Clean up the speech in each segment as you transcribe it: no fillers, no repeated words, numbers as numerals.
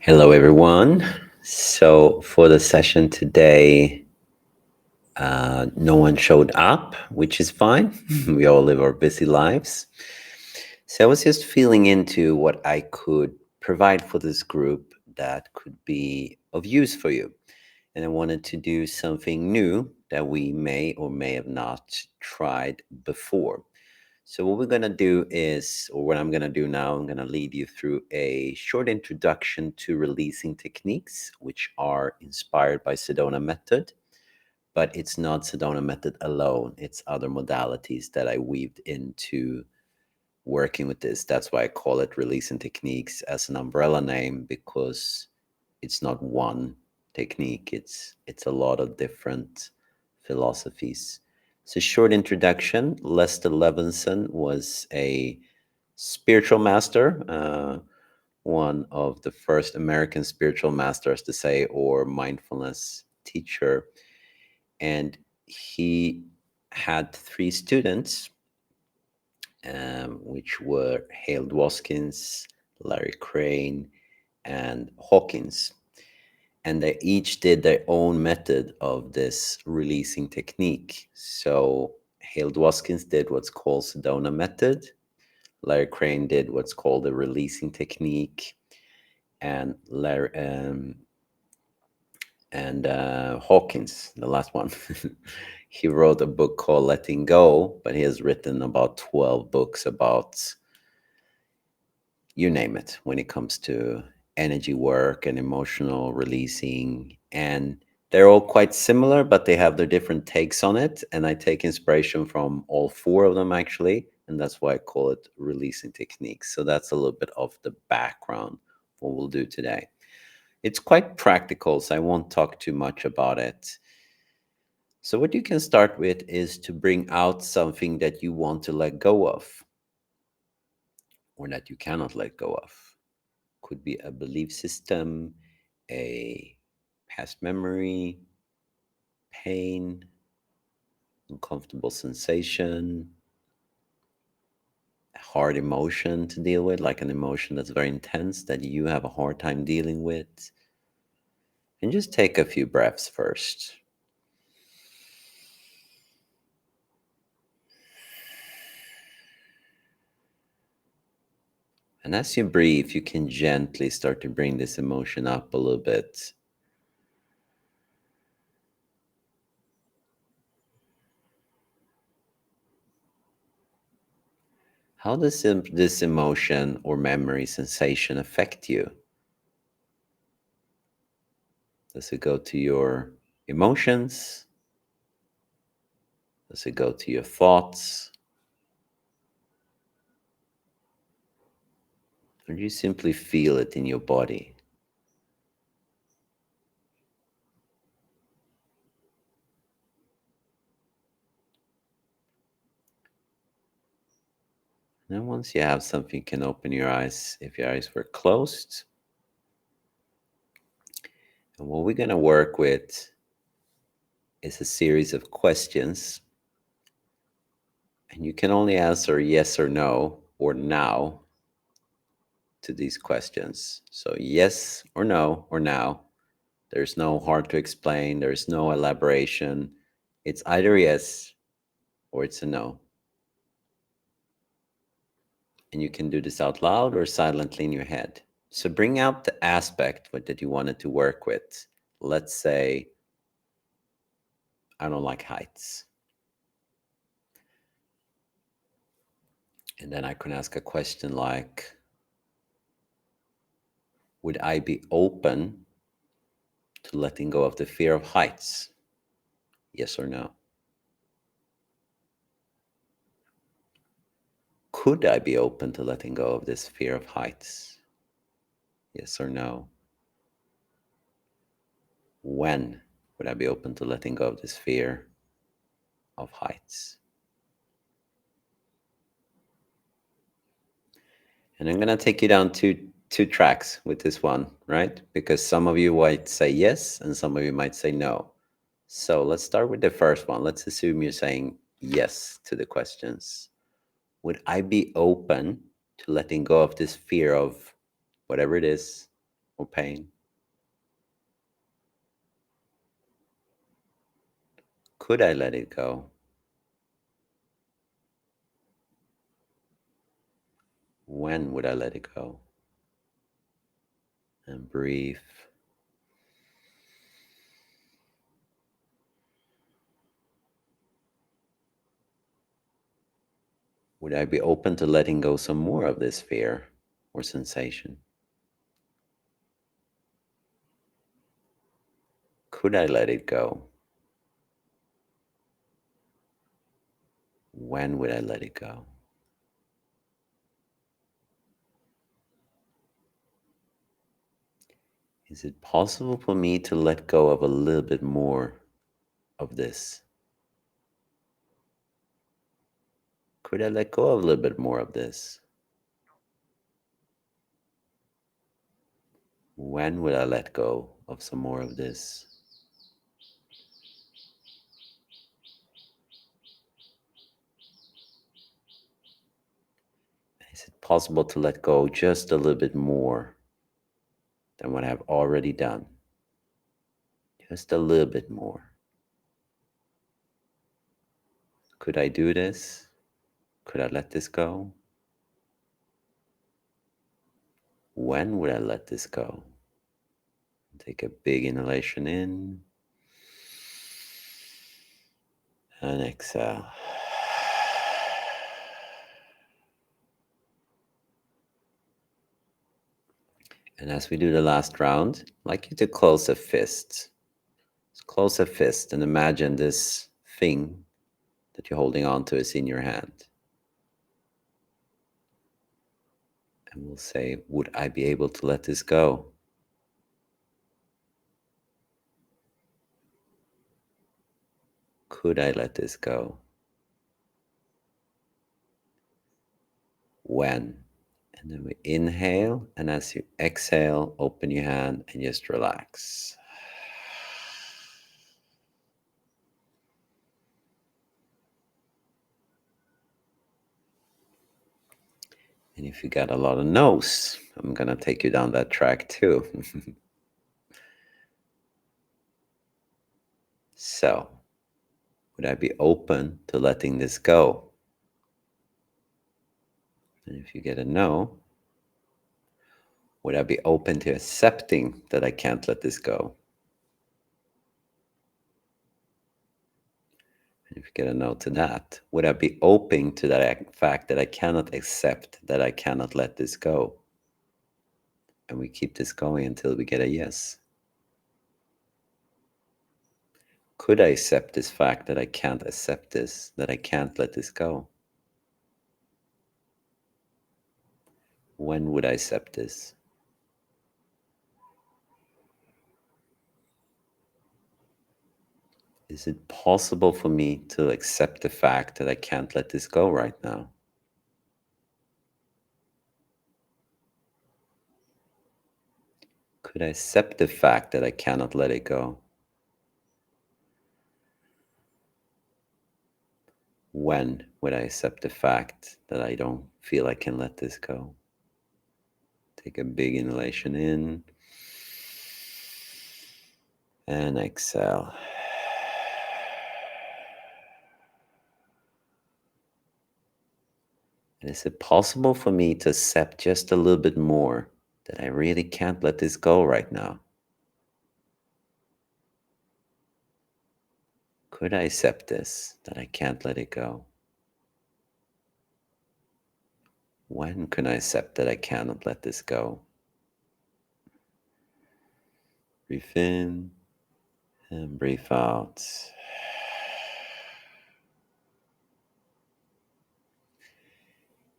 Hello, everyone. So, for the session today, no one showed up, which is fine. We all live our busy lives. So, I was just feeling into what I could provide for this group that could be of use for you. And I wanted to do something new that we may or may have not tried before. So, what we're going to do is, or what I'm going to do now, I'm going to lead you through a short introduction to releasing techniques, which are inspired by Sedona method, but it's not Sedona method alone. It's other modalities that I weaved into working with this. That's why I call it releasing techniques as an umbrella name, because it's not one technique. It's a lot of different philosophies. So, short introduction. Lester Levinson was a spiritual master, one of the first American spiritual masters to say, or mindfulness teacher. And he had three students, which were Hale Dwoskins, Larry Crane, and Hawkins. And they each did their own method of this releasing technique. So Hale Dwoskins did what's called Sedona method. Larry Crane did what's called the releasing technique, and Hawkins, the last one, he wrote a book called Letting Go, but he has written about 12 books about you name it when it comes to energy work and emotional releasing. And they're all quite similar, but they have their different takes on it. And I take inspiration from all four of them, actually. And that's why I call it releasing techniques. So that's a little bit of the background, what we'll do today. It's quite practical, so I won't talk too much about it. So, what you can start with is to bring out something that you want to let go of or that you cannot let go of. Could be a belief system, a past memory, pain, uncomfortable sensation, a hard emotion to deal with, like an emotion that's very intense that you have a hard time dealing with. And just take a few breaths first. And as you breathe, you can gently start to bring this emotion up a little bit. How does this emotion or memory sensation affect you? Does it go to your emotions? Does it go to your thoughts? Or do you simply feel it in your body? And then once you have something, you can open your eyes if your eyes were closed. And what we're going to work with is a series of questions. And you can only answer yes or no or now to these questions. So, yes or no or now. There's no hard to explain, there's no elaboration. It's either yes or it's a no. And you can do this out loud or silently in your head. So bring out the aspect that you wanted to work with. Let's say, I don't like heights. And then I can ask a question like, would I be open to letting go of the fear of heights? Yes or no? Could I be open to letting go of this fear of heights? Yes or no? When would I be open to letting go of this fear of heights? And I'm going to take you down two tracks with this one, right? Because some of you might say yes and some of you might say no. So let's start with the first one. Let's assume you're saying yes to the questions. Would I be open to letting go of this fear of whatever it is or pain? Could I let it go? When would I let it go? And breathe. Would I be open to letting go some more of this fear or sensation? Could I let it go? When would I let it go? Is it possible for me to let go of a little bit more of this? Could I let go of a little bit more of this? When would I let go of some more of this? Is it possible to let go just a little bit more than what I've already done? Just a little bit more. Could I do this? Could I let this go? When would I let this go? Take a big inhalation in and exhale. And as we do the last round, I'd like you to close a fist. Just close a fist and imagine this thing that you're holding on to is in your hand. And we'll say, would I be able to let this go? Could I let this go? When? And then we inhale, and as you exhale, open your hand and just relax. And if you got a lot of no's, I'm going to take you down that track too. So, would I be open to letting this go? And if you get a no, would I be open to accepting that I can't let this go? And if you get a no to that, would I be open to that fact that I cannot accept that I cannot let this go? And we keep this going until we get a yes. Could I accept this fact that I can't accept this, that I can't let this go? When would I accept this? Is it possible for me to accept the fact that I can't let this go right now? Could I accept the fact that I cannot let it go? When would I accept the fact that I don't feel I can let this go? Take a big inhalation in and exhale. And is it possible for me to accept just a little bit more that I really can't let this go right now? Could I accept this, that I can't let it go? When can I accept that I cannot let this go? Breathe in and breathe out.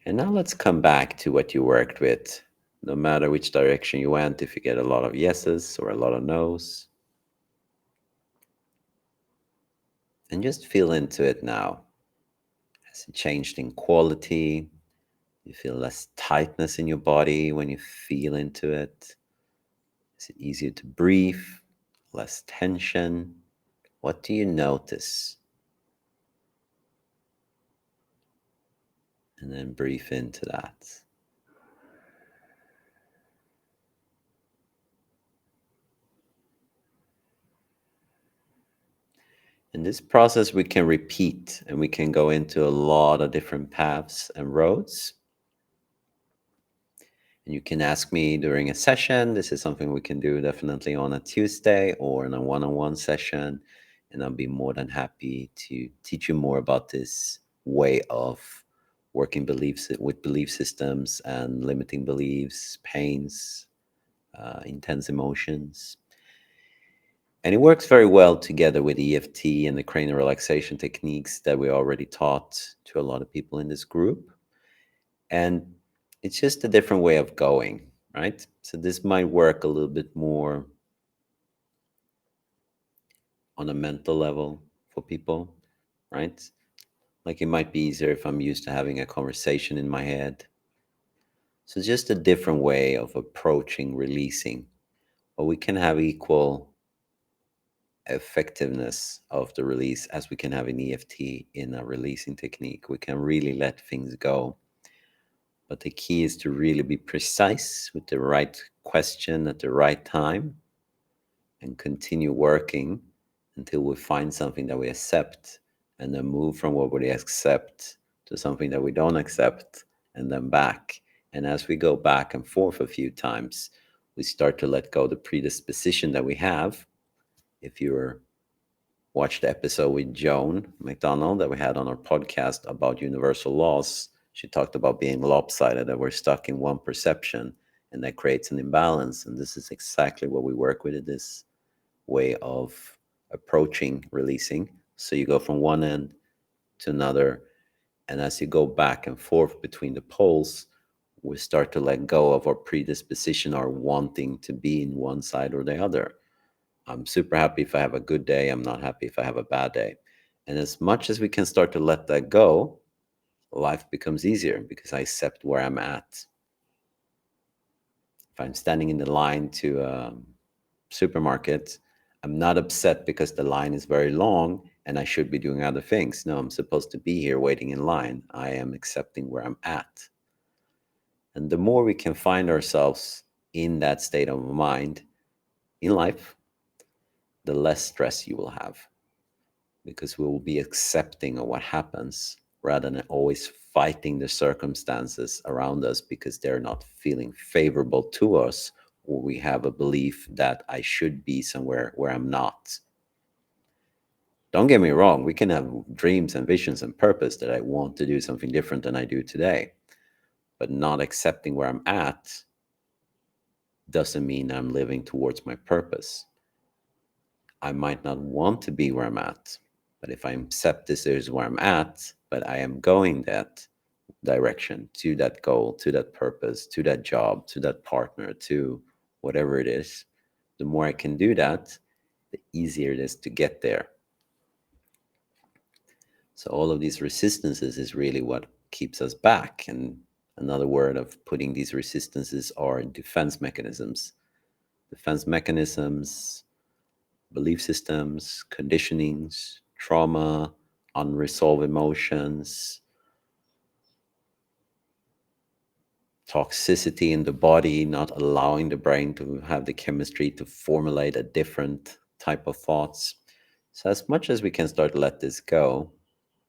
And now let's come back to what you worked with. No matter which direction you went, if you get a lot of yeses or a lot of nos, and just feel into it now. Has it changed in quality? You feel less tightness in your body when you feel into it? Is it easier to breathe? Less tension? What do you notice? And then breathe into that. In this process, we can repeat and we can go into a lot of different paths and roads. And you can ask me during a session. This is something we can do definitely on a Tuesday or in a one-on-one session. And I'll be more than happy to teach you more about this way of working beliefs with belief systems and limiting beliefs, pains, intense emotions. And it works very well together with EFT and the cranial relaxation techniques that we already taught to a lot of people in this group. And it's just a different way of going, right? So this might work a little bit more on a mental level for people, right? Like it might be easier if I'm used to having a conversation in my head. So it's just a different way of approaching releasing. But we can have equal effectiveness of the release as we can have in EFT in a releasing technique. We can really let things go. But the key is to really be precise with the right question at the right time and continue working until we find something that we accept and then move from what we accept to something that we don't accept and then back. And as we go back and forth a few times, we start to let go the predisposition that we have. If you're watched the episode with Joan McDonald that we had on our podcast about universal laws. She talked about being lopsided, that we're stuck in one perception and that creates an imbalance. And this is exactly what we work with in this way of approaching releasing. So you go from one end to another. And as you go back and forth between the poles, we start to let go of our predisposition, our wanting to be in one side or the other. I'm super happy if I have a good day. I'm not happy if I have a bad day. And as much as we can start to let that go, life becomes easier because I accept where I'm at. If I'm standing in the line to a supermarket, I'm not upset because the line is very long and I should be doing other things. No, I'm supposed to be here waiting in line. I am accepting where I'm at. And the more we can find ourselves in that state of mind in life, the less stress you will have, because we will be accepting of what happens rather than always fighting the circumstances around us because they're not feeling favorable to us, or we have a belief that I should be somewhere where I'm not. Don't get me wrong, we can have dreams and visions and purpose that I want to do something different than I do today, but not accepting where I'm at doesn't mean I'm living towards my purpose. I might not want to be where I'm at, but if I accept this is where I'm at, but I am going that direction to that goal, to that purpose, to that job, to that partner, to whatever it is, the more I can do that, the easier it is to get there. So all of these resistances is really what keeps us back. And another word of putting these resistances are defense mechanisms. Defense mechanisms, belief systems, conditionings, trauma, unresolved emotions, toxicity in the body, not allowing the brain to have the chemistry to formulate a different type of thoughts. So, as much as we can start to let this go,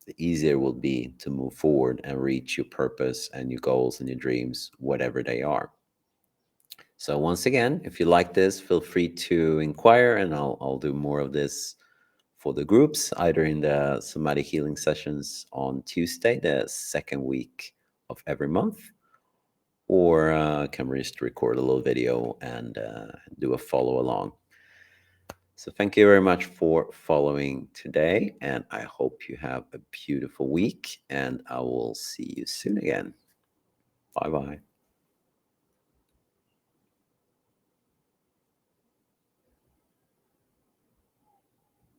the easier it will be to move forward and reach your purpose and your goals and your dreams, whatever they are. So, once again, if you like this, feel free to inquire, and I'll do more of this for the groups, either in the somatic healing sessions on Tuesday, the second week of every month, or can we just record a little video and do a follow along. So thank you very much for following today, and I hope you have a beautiful week, and I will see you soon again. Bye bye.